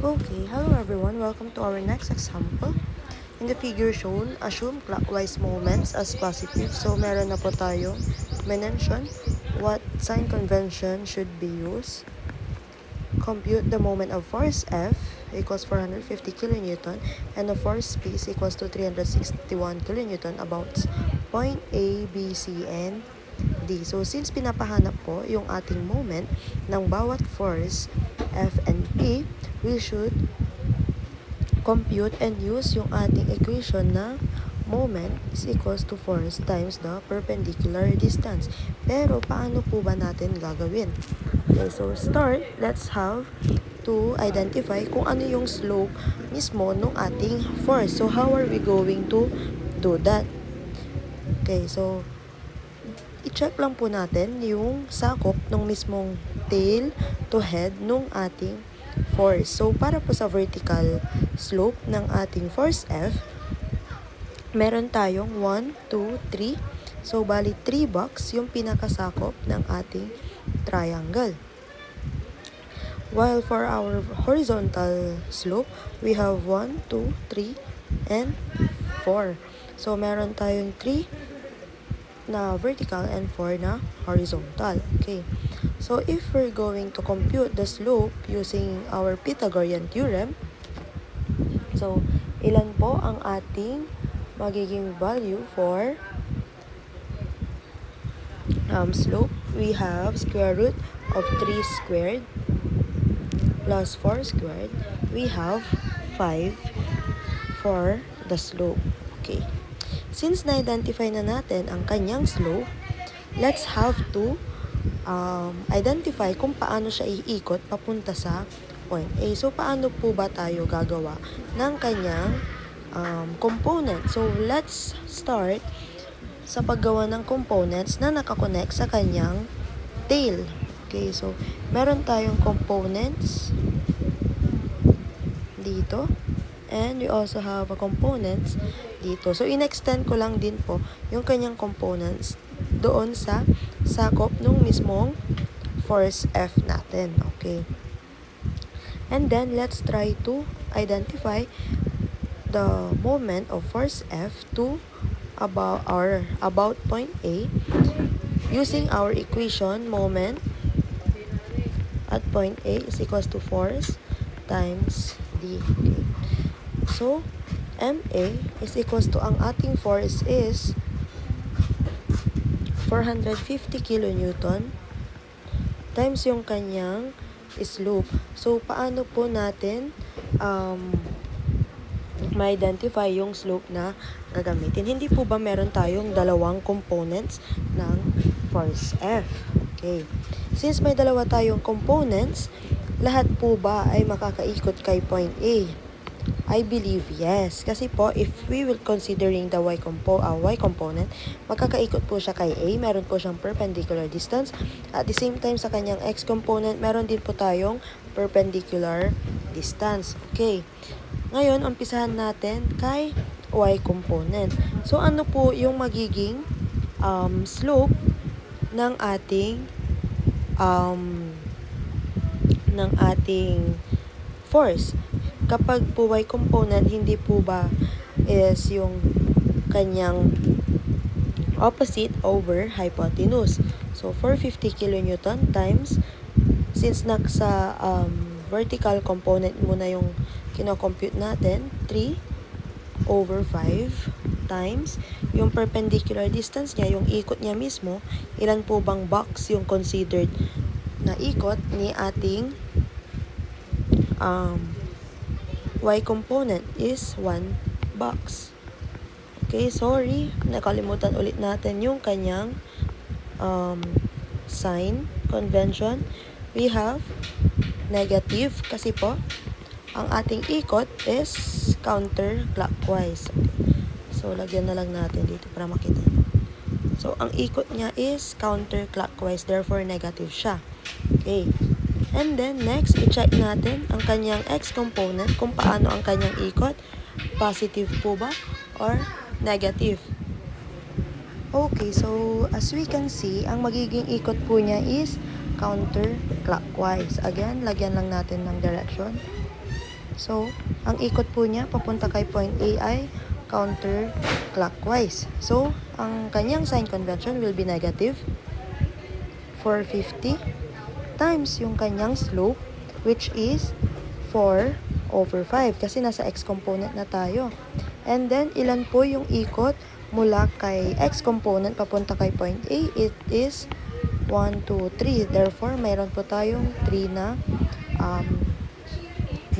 Okay, hello everyone. Welcome to our next example. In the figure shown, assume clockwise moments as positive. So, meron na po tayo mention what sign convention should be used. Compute the moment of force F equals 450 kilonewton and the force P is equals to 361 kilonewton about point A, B, C, and D. So, since pinapahanap po yung ating moment ng bawat force F and P, we should compute and use yung ating equation na moment is equals to force times the perpendicular distance. Pero, paano po ba natin gagawin? Okay, so let's have to identify kung ano yung slope mismo ng ating force. So, how are we going to do that? Okay, so, i-check lang po natin yung sakop ng mismong tail to head nung ating force. So, para po sa vertical slope ng ating force F, meron tayong 1, 2, 3. So, bali 3 box yung pinakasakop ng ating triangle. While for our horizontal slope, we have 1, 2, 3, and 4. So, meron tayong 3 na vertical and 4 na horizontal. Okay. So, if we're going to compute the slope using our Pythagorean theorem, so, ilan po ang ating magiging value for slope? We have square root of 3 squared plus 4 squared. We have 5 for the slope. Okay. Since na-identify na natin ang kanyang slope, let's have to identify kung paano siya iikot papunta sa point A. So, paano po ba tayo gagawa ng kanyang component? So, let's start sa paggawa ng components na nakakonect sa kanyang tail. Okay, so, meron tayong components dito. And we also have a components dito. So, in-extend ko lang din po yung kanyang components doon sa sakop nung mismong force F natin. Okay. And then, let's try to identify the moment of force F to about point A using our equation. Moment at point A is equals to force times D. Okay. So, MA is equals to ang ating force is 450 kilonewton times yung kanyang slope. So, paano po natin ma-identify yung slope na gagamitin? Hindi po ba meron tayong dalawang components ng force F? Okay. Since may dalawa tayong components, lahat po ba ay makakaikot kay point A? I believe yes. Kasi po, if we will considering the y component, magkakaikot po siya kay A. Meron po siyang perpendicular distance. At the same time, sa kanyang x component, meron din po tayong perpendicular distance. Okay. Ngayon, umpisahan natin kay y component. So, ano po yung magiging slope ng ating force? Kapag po y component, hindi po ba is yung kanyang opposite over hypotenuse. So, 450 kilonewton times, since nasa vertical component muna yung kinocompute natin, 3 over 5 times yung perpendicular distance niya, yung ikot niya mismo, ilan po bang box yung considered na ikot ni ating y component is 1 box. Okay, sorry, nakalimutan ulit natin yung kanyang sign convention. We have negative kasi po ang ating ikot is counterclockwise. Okay. So, lagyan na lang natin dito para makita. So, ang ikot niya is counterclockwise, therefore negative siya. Okay. And then, next, i-check natin ang kanyang x component kung paano ang kanyang ikot. Positive po ba or negative? Okay, so as we can see, ang magiging ikot po niya is counterclockwise. Again, lagyan lang natin ng direction. So, ang ikot po niya papunta kay point A ay counterclockwise. So, ang kanyang sign convention will be negative 450 times yung kanyang slope, which is 4/5 kasi nasa x component na tayo. And then, ilan po yung ikot mula kay x component papunta kay point A? It is 1, 2, 3. Therefore, mayroon po tayong 3 na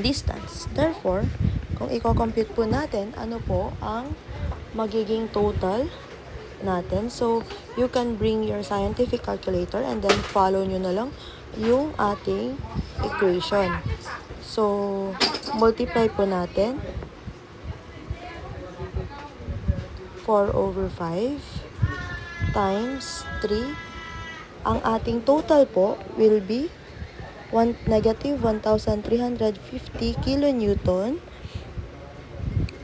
distance. Therefore, kung i-compute po natin, ano po ang magiging total natin. So, you can bring your scientific calculator and then follow nyo na lang yung ating equation. So, multiply po natin 4/5 times 3. Ang ating total po will be negative 1,350 kilonewton.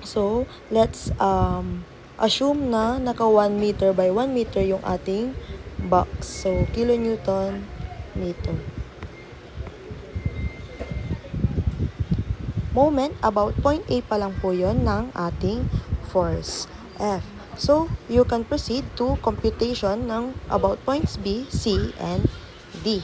So, let's assume na naka 1 meter by 1 meter yung ating box. So, kilonewton meter. Moment, about point A pa lang po yon ng ating force, F. So, you can proceed to computation ng about points B, C, and D.